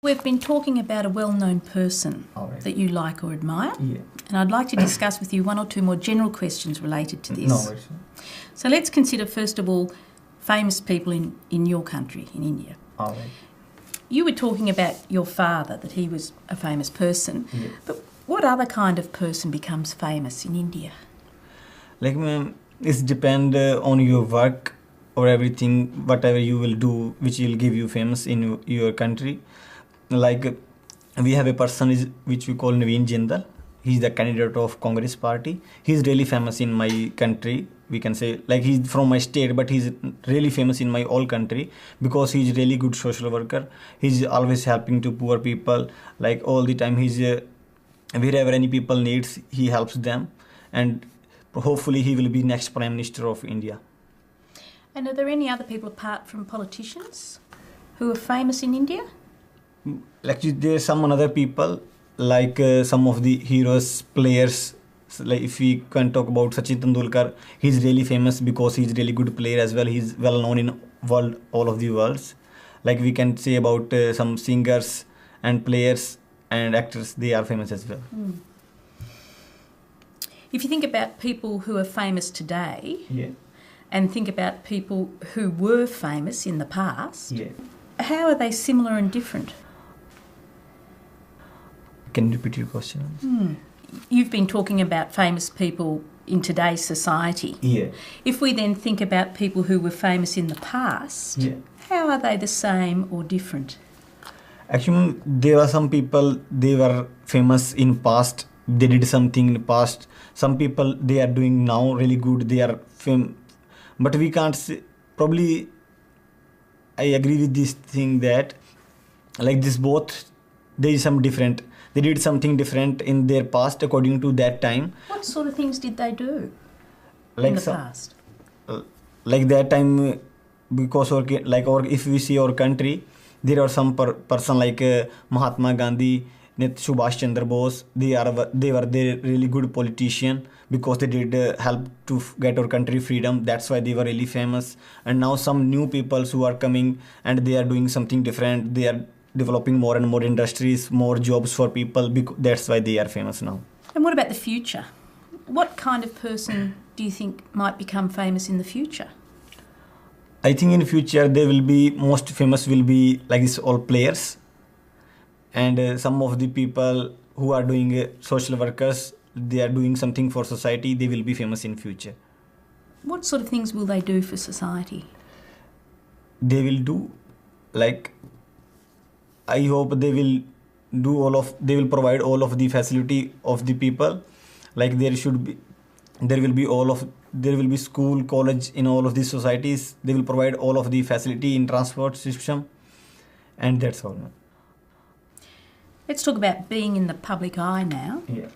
We've been talking about a well-known person that you like or admire. Yeah. And I'd like to discuss with you one or two more general questions related to this. No worries. So let's consider, first of all, famous people in your country, in India. All right. You were talking about your father, that he was a famous person. Yeah. But what other kind of person becomes famous in India? Like, ma'am, it depends on your work or everything, whatever you will do, which will give you famous in your country. Like, we have a person which we call Naveen Jindal. He's the candidate of Congress party. He's really famous in my country. We can say, like, he's from my state, but he's really famous in my whole country because he's really good social worker. He's always helping to poor people. Like, all the time, he's wherever any people needs, he helps them. And hopefully he will be next Prime Minister of India. And are there any other people apart from politicians who are famous in India? Like, there's some other people, like some of the heroes, players. So, like, if we can talk about Sachin Tendulkar, he's really famous because he's really good player as well. He's well known in all of the worlds. Like, we can say about some singers and players and actors, they are famous as well. Mm. If you think about people who are famous today, Yeah. and think about people who were famous in the past, Yeah. how are they similar and different? Can you repeat your question? You've been talking about famous people in today's society. Yeah. If we then think about people who were famous in the past, Yeah. how are they the same or different? Actually, there are some people, they were famous in past. They did something in the past. Some people, they are doing now really good. They are famous. But we can't say, probably I agree with this thing that, like, this both, there is some different. They did something different in their past according to that time. What sort of things did they do Like in the past? Like that time, because or if we see our country, there are some person like Mahatma Gandhi, Subhash Chandra Bose. They were really good politician because they did help to get our country freedom. That's why they were really famous. And now some new people who are coming and they are doing something different. They are developing more and more industries, more jobs for people. That's why they are famous now. And what about the future? What kind of person do you think might become famous in the future? I think in future they will be most famous will be like this all players, and some of the people who are doing social workers, they are doing something for society. They will be famous in future. What sort of things will they do for society? They will do, like, I hope they will they will provide all of the facility of the people. Like, there will be school, college in all of these societies. They will provide all of the facility in transport system, and that's all. Let's talk about being in the public eye now. Yeah.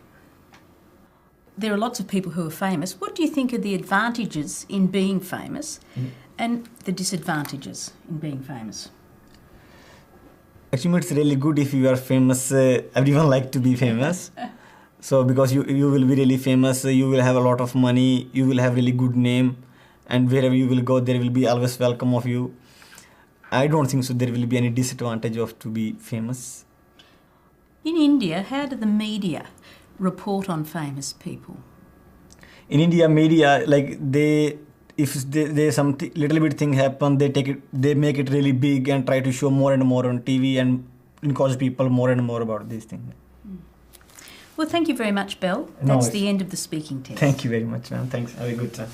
There are lots of people who are famous. What do you think are the advantages in being famous and the disadvantages in being famous? Actually, it's really good if you are famous. Everyone like to be famous. So because you will be really famous, you will have a lot of money, you will have really good name, and wherever you will go, there will be always welcome of you. I don't think so there will be any disadvantage of to be famous. In India, how do the media report on famous people? In India, media, like, if there's something little bit thing happen, they make it really big and try to show more and more on TV and encourage people more and more about these things. Well, thank you very much, Belle. That's the end of the speaking test. Thank you very much, ma'am. Thanks. Have a good time.